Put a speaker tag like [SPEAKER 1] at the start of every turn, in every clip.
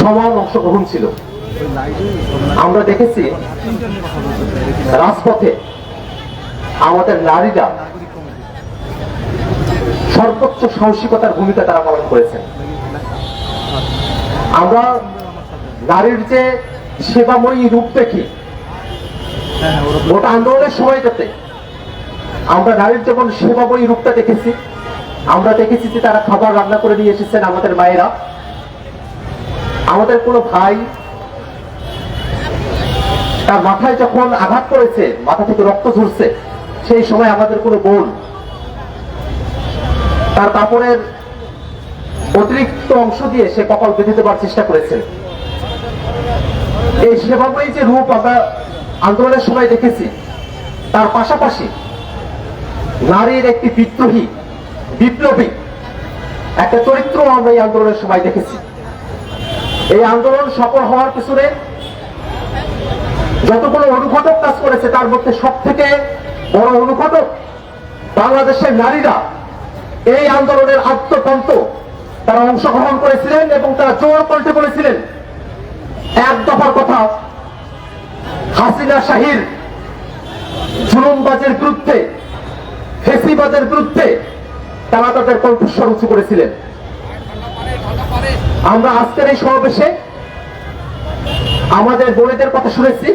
[SPEAKER 1] সমান অংশগ্রহণ ছিল। আমরা দেখেছি রাজপথে আমাদের নারীরা সর্বোচ্চ সাহসিকতার ভূমিকা তারা পালন করেছেন। আমরা নারীর যে সেবাময়ী রূপ দেখি, ওটা আন্দোলনের সময়টাতে আমরা নারীর যেমন সেবাময়ী রূপটা দেখেছি, আমরা দেখেছি যে তারা খাবার রান্না করে নিয়ে এসেছেন আমাদের মায়েরা। আমাদের কোনো ভাই তার মাথায় যখন আঘাত করেছে, মাথা থেকে রক্ত ঝরছে, সেই সময় আমাদের কোনো বোন তার কাপড়ের অতিরিক্ত অংশ দিয়ে সে কপাল বেঁধে দেওয়ার চেষ্টা করেছে। এই সেবাময়ী যে রূপ আমরা আন্দোলনের সময় দেখেছি, তার পাশাপাশি নারীর একটি বিদ্রোহী বিপ্লবী একটা চরিত্র আমরা এই আন্দোলনের সময় দেখেছি। এই আন্দোলন সফল হওয়ার পিছনে যতগুলো অনুঘটক কাজ করেছে, তার মধ্যে সব থেকে বড় অনুঘটক বাংলাদেশের নারীরা এই আন্দোলনের আত্মতন্ত্র তারা অংশগ্রহণ করেছিলেন এবং তারা জোর কণ্ঠে বলেছিলেন এক দফার কথা, হাসিনা শাহীর জুলুমবাজের বিরুদ্ধে, ফেসিবাদের বিরুদ্ধে তারা তাদের কণ্ঠস্বর উঁচু করেছিলেন। আমরা আজকের এই সমাবেশে আমাদের বোনেদের কথা শুনেছি,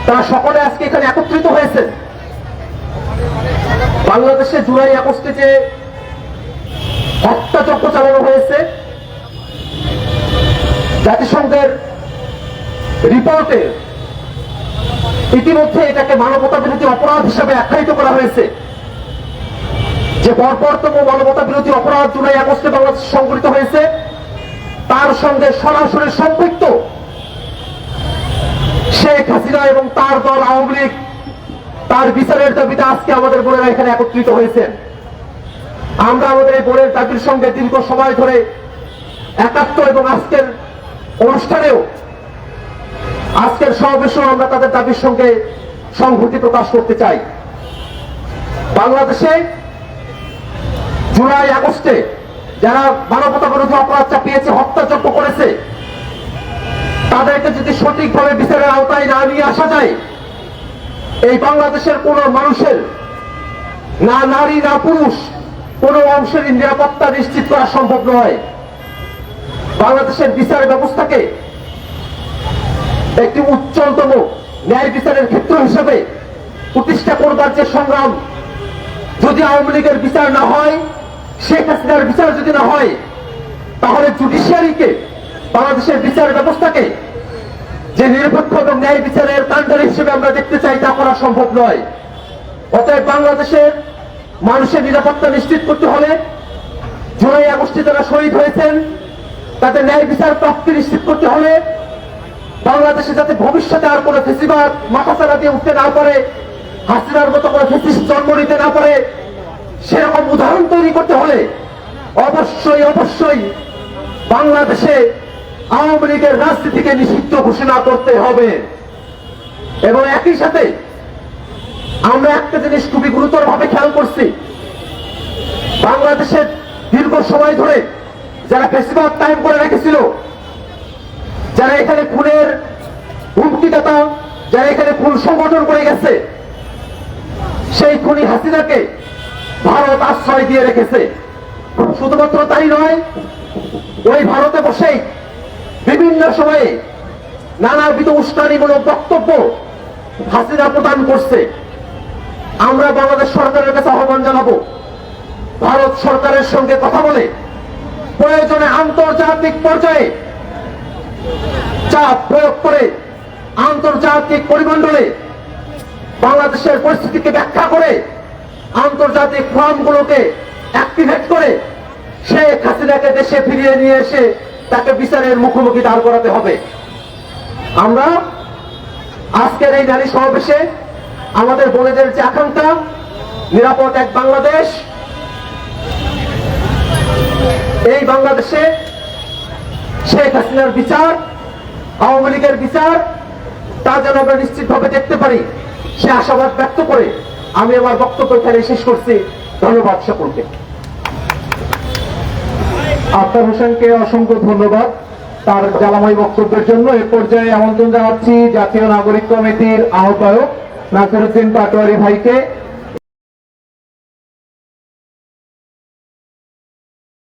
[SPEAKER 1] তারা সকলে আজকে এখানে একত্রিত হয়েছেন। বাংলাদেশে জুলাই আগস্টে যে হত্যাযজ্ঞ চালানো হয়েছে, জাতিসংঘের রিপোর্টে ইতিমধ্যে এটাকে মানবতা বিরোধী অপরাধ হিসেবে আখ্যায়িত করা হয়েছে। যে বর্বরতম মানবতা বিরোধী অপরাধ জুলাই আগস্টে বাংলাদেশে সংঘটিত হয়েছে, তার সঙ্গে সরাসরি সম্পৃক্ত শেখ হাসিনা এবং তার দল আওয়ামী লীগ, তার বিচারের দাবিতে আজকে আমাদের বোনেরা এখানে একত্রিত হয়েছেন। আমরা আমাদের এই বোনের দাবির সঙ্গে দীর্ঘ সময় ধরে একাত্ম এবং আজকের অনুষ্ঠানেও, আজকের সমাবেশেও আমরা তাদের দাবির সঙ্গে সংহতি প্রকাশ করতে চাই। বাংলাদেশে জুলাই আগস্টে যারা মানবতা বিরোধী অপরাধ চাপিয়েছে, হত্যাযজ্ঞ করেছে, তাদেরকে যদি সঠিকভাবে বিচারের আওতায় না নিয়ে আসা যায়, এই বাংলাদেশের কোন মানুষের, না নারী না পুরুষ, কোন অংশের নিরাপত্তা নিশ্চিত করা সম্ভব নয়। বাংলাদেশের বিচার ব্যবস্থাকে একটি উচ্চতম ন্যায় বিচারের ক্ষেত্র হিসেবে প্রতিষ্ঠা করবার যে সংগ্রাম, যদি আওয়ামী লীগের বিচার না হয়, শেখ হাসিনার বিচার যদি না হয়, তাহলে জুডিশিয়ারিকে, বাংলাদেশের বিচার ব্যবস্থাকে যে নিরপেক্ষ এবং ন্যায় বিচারের কাণ্ডারি হিসেবে আমরা দেখতে চাই, তা করা সম্ভব নয়। অতএব বাংলাদেশের মানুষের নিরাপত্তা নিশ্চিত করতে হলে, জুলাই আগস্টে যারা শহীদ হয়েছেন তাদের ন্যায় বিচার প্রাপ্তি নিশ্চিত করতে হলে, বাংলাদেশে যাতে ভবিষ্যতে আর কোনো ফেসিবাদ মাথাচাড়া দিয়ে উঠতে না পারে, হাসিনার মতো কোনো ফেসিস্ট জন্ম নিতে না পারে, সেরকম উদাহরণ তৈরি করতে হলে অবশ্যই অবশ্যই বাংলাদেশে আওয়ামী লীগের রাজনীতিকে নিষিদ্ধ ঘোষণা করতে হবে। এবং একই সাথে আমরা একটা জিনিস খুবই গুরুতর ভাবে খেয়াল করছি, বাংলাদেশের দীর্ঘ সময় ধরে যারা ফেসিবাদ কায়েম করে রেখেছিল, যারা এখানে খুনের হুমকিদাতা, যারা এখানে খুন সংগঠন করে গেছে, সেই খুনি হাসিনাকে ভারত আশ্রয় দিয়ে রেখেছে। শুধুমাত্র তাই নয়, ওই ভারতে বসেই বিভিন্ন সময়ে নানাবিধ উস্কানিমূলক বক্তব্য হাসিনা প্রদান করছে। আমরা বাংলাদেশ সরকারের কাছে আহ্বান জানাবো, ভারত সরকারের সঙ্গে কথা বলে প্রয়োজনে আন্তর্জাতিক পর্যায়ে চাপ প্রয়োগ করে, আন্তর্জাতিক পরিমণ্ডলে বাংলাদেশের পরিস্থিতিকে ব্যাখ্যা করে, আন্তর্জাতিক ফোরামগুলোকে অ্যাক্টিভেট করে শেখ হাসিনাকে দেশে ফিরিয়ে নিয়ে এসে তাকে বিচারের মুখোমুখি দাঁড় করাতে হবে। আমরা আজকের এই নারী সমাবেশে আমাদের বোনেদের যে আকাঙ্ক্ষা, নিরাপদ এক বাংলাদেশ, এই বাংলাদেশে শেখ হাসিনার বিচার, আওয়ামী লীগের বিচার, তা যেন আমরা নিশ্চিতভাবে দেখতে পারি, সে আশাবাদ ব্যক্ত করে আমি আমার বক্তব্য এখানে শেষ করছি। ধন্যবাদ সকলকে।
[SPEAKER 2] আফতাব হোসেনকে অসংখ্য ধন্যবাদ।
[SPEAKER 1] তার জ্বালাময় বক্তব্যের জন্য এ পর্যায়ে আমন্ত্রণ জানাচ্ছি জাতীয় নাগরিক কমিটির আহ্বায়ক নাসিরউদ্দিন পাটোয়ারি ভাইকে।